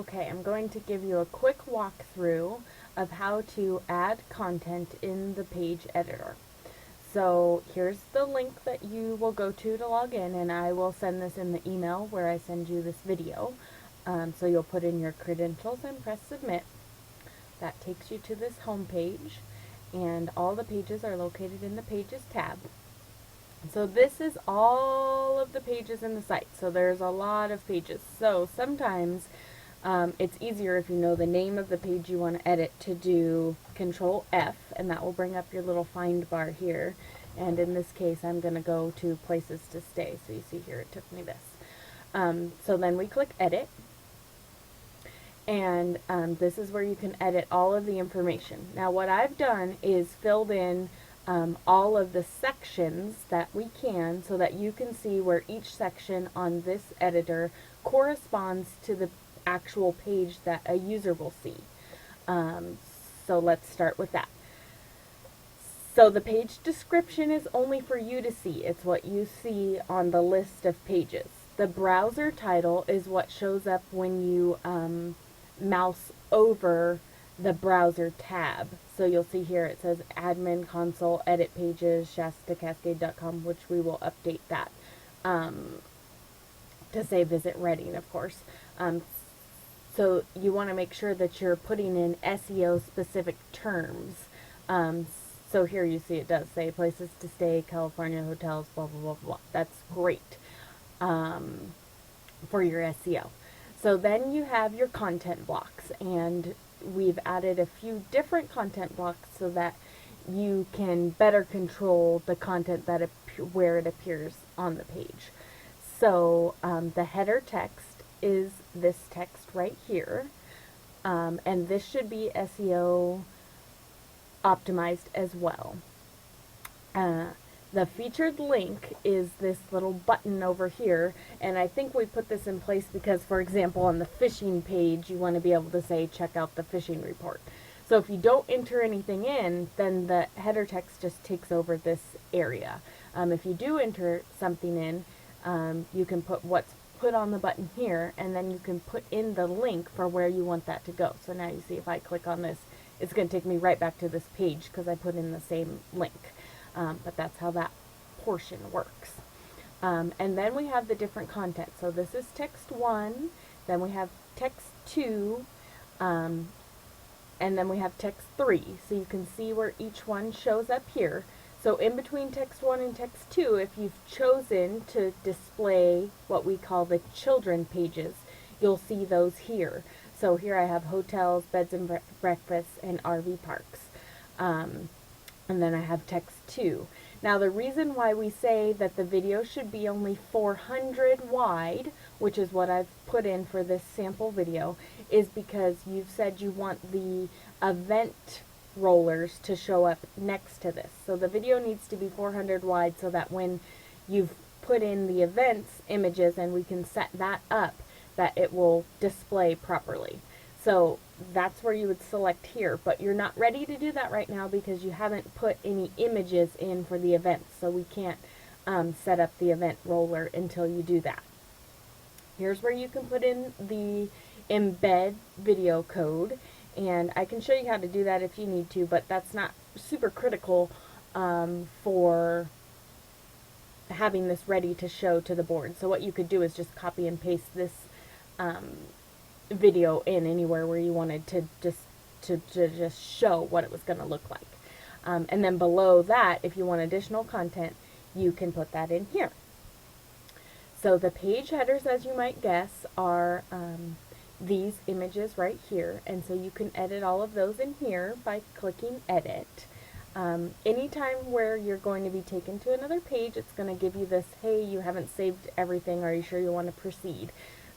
Okay, I'm going to give you a quick walkthrough of how to add content in the page editor. So here's the link that you will go to log in, and I will send this in the email where I send you this video. So you'll put in your credentials and press submit. That takes you to this home page, and all the pages are located in the Pages tab. So this is all of the pages in the site. So there's a lot of pages. So sometimes it's easier if you know the name of the page you want to edit to do Control F, and that will bring up your little find bar here. And in this case, I'm going to go to Places to Stay. So you see here it took me this. So then we click Edit. And this is where you can edit all of the information. Now what I've done is filled in all of the sections that we can so that you can see where each section on this editor corresponds to the actual page that a user will see. So let's start with that. So the page description is only for you to see. It's what you see on the list of pages. The browser title is what shows up when you mouse over the browser tab. So you'll see here it says admin console edit pages shastacascade.com, which we will update that to say visit ready, of course. So you want to make sure that you're putting in SEO specific terms. So here you see it does say places to stay, California hotels, blah blah blah blah. That's great for your SEO. So then you have your content blocks, and we've added a few different content blocks so that you can better control the content that where it appears on the page. So the header text is this text right here, and this should be SEO optimized as well. The featured link is this little button over here, and I think we put this in place because, for example, on the fishing page, you want to be able to say, check out the fishing report. So if you don't enter anything in, then the header text just takes over this area. If you do enter something in, you can put what's put on the button here, and then you can put in the link for where you want that to go. So now you see if I click on this, it's going to take me right back to this page because I put in the same link. But that's how that portion works. And then we have the different content. So this is text 1, then we have text 2, and then we have text 3. So you can see where each one shows up here. So in between text 1 and text 2, if you've chosen to display what we call the children pages, you'll see those here. So here I have hotels, beds and breakfasts, and RV parks. And then I have text 2. Now the reason why we say that the video should be only 400 wide, which is what I've put in for this sample video, is because you've said you want the event rollers to show up next to this. So the video needs to be 400 wide so that when you've put in the events images and we can set that up, that it will display properly. So that's where you would select here, but you're not ready to do that right now because you haven't put any images in for the events, so we can't set up the event roller until you do that. Here's where you can put in the embed video code, and I can show you how to do that if you need to, but that's not super critical for having this ready to show to the board. So what you could do is just copy and paste this video in anywhere where you wanted to just show what it was going to look like. And then below that, if you want additional content, you can put that in here. So the page headers, as you might guess, are these images right here, and so you can edit all of those in here by clicking edit. Anytime where you're going to be taken to another page, it's going to give you this, hey, you haven't saved everything, are you sure you want to proceed?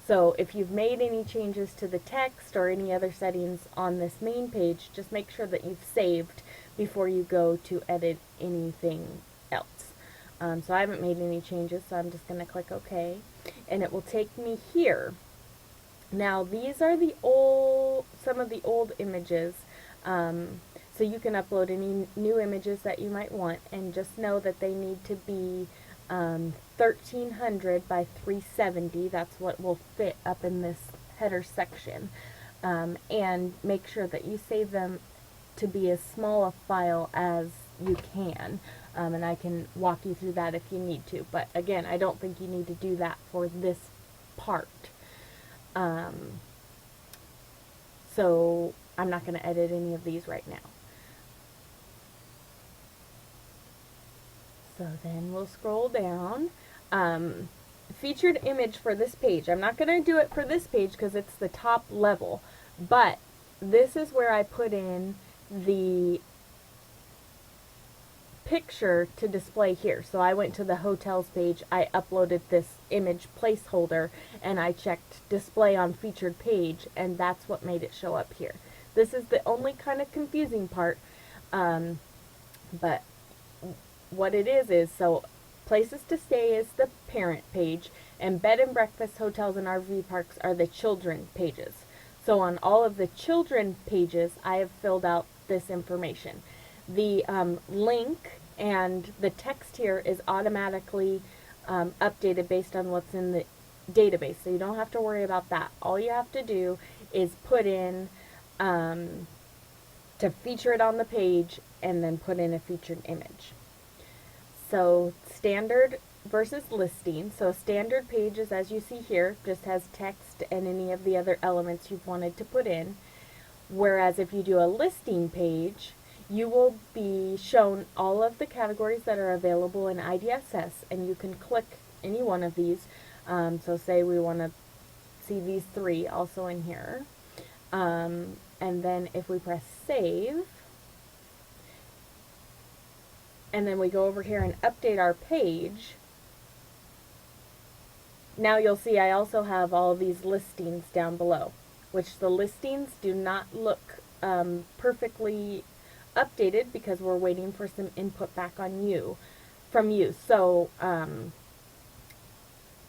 So if you've made any changes to the text or any other settings on this main page, just make sure that you've saved before you go to edit anything else. So I haven't made any changes, so I'm just going to click OK, and it will take me here. Now these are some of the old images, so you can upload any new images that you might want, and just know that they need to be 1300 by 370. That's what will fit up in this header section, and make sure that you save them to be as small a file as you can. And I can walk you through that if you need to. But again, I don't think you need to do that for this part. So I'm not going to edit any of these right now. So then we'll scroll down. Featured image for this page. I'm not going to do it for this page because it's the top level. But this is where I put in the picture to display here. So I went to the hotels page, I uploaded this image placeholder, and I checked display on featured page, and that's what made it show up here. This is the only kind of confusing part, but what it is so places to stay is the parent page, and bed and breakfast, hotels, and RV parks are the children pages. So on all of the children pages, I have filled out this information. The link and the text here is automatically updated based on what's in the database, so you don't have to worry about that. All you have to do is put in to feature it on the page and then put in a featured image. So standard versus listing. So a standard page is, as you see here, just has text and any of the other elements you've wanted to put in. Whereas if you do a listing page, you will be shown all of the categories that are available in IDSS, and you can click any one of these. So say we want to see these three also in here. And then if we press save, and then we go over here and update our page, now you'll see I also have all of these listings down below, which the listings do not look perfectly updated because we're waiting for some input back on from you. So I'm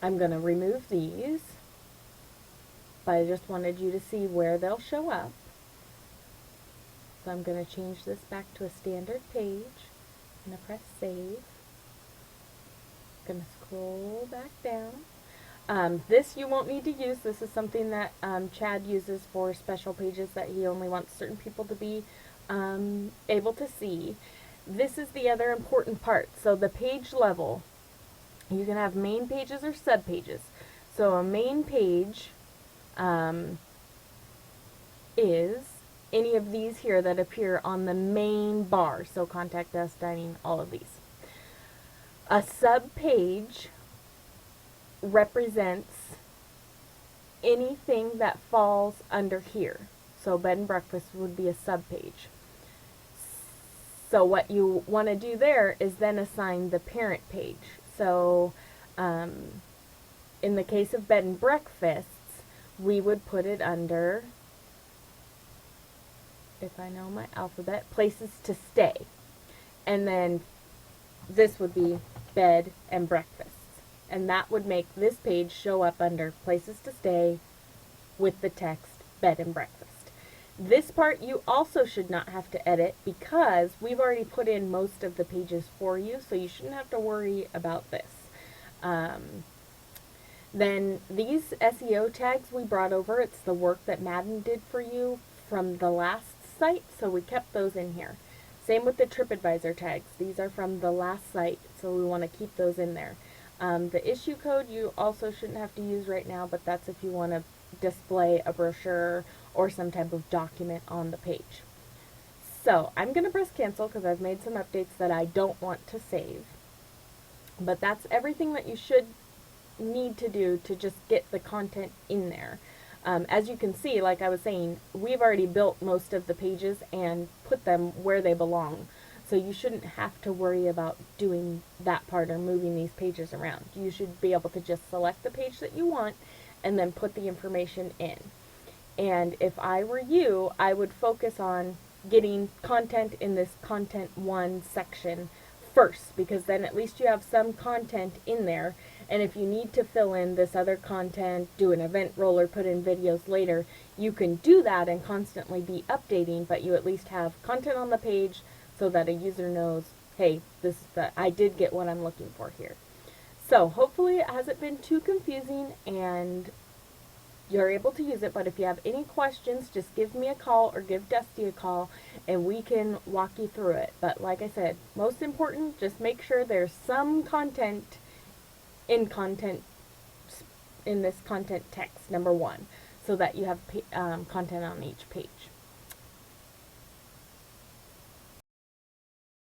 going to remove these, but I just wanted you to see where they'll show up. So I'm going to change this back to a standard page. I'm going to press save. I'm going to scroll back down. This you won't need to use. This is something that Chad uses for special pages that he only wants certain people to be able to see. This is the other important part. So the page level, you can have main pages or sub pages. So a main page is any of these here that appear on the main bar. So contact us, dining, all of these. A sub page represents anything that falls under here. So bed and breakfast would be a sub page. So what you want to do there is then assign the parent page. So in the case of bed and breakfasts, we would put it under, if I know my alphabet, places to stay. And then this would be bed and breakfasts. And that would make this page show up under places to stay with the text bed and breakfast. This part you also should not have to edit because we've already put in most of the pages for you, so you shouldn't have to worry about this. Then these SEO tags we brought over, it's the work that Madden did for you from the last site, so we kept those in here. Same with the TripAdvisor tags. These are from the last site, so we want to keep those in there. The issue code you also shouldn't have to use right now, but that's if you want to display a brochure or some type of document on the page. So I'm going to press cancel because I've made some updates that I don't want to save. But that's everything that you should need to do to just get the content in there. As you can see, like I was saying, we've already built most of the pages and put them where they belong. So you shouldn't have to worry about doing that part or moving these pages around. You should be able to just select the page that you want and then put the information in. And if I were you, I would focus on getting content in this Content 1 section first, because then at least you have some content in there. And if you need to fill in this other content, do an event roller, put in videos later, you can do that and constantly be updating, but you at least have content on the page so that a user knows, hey, this is I did get what I'm looking for here. So hopefully it hasn't been too confusing, and you're able to use it. But if you have any questions, just give me a call or give Dusty a call and we can walk you through it. But like I said, most important, just make sure there's some content in content in this content text, number one, so that you have content on each page.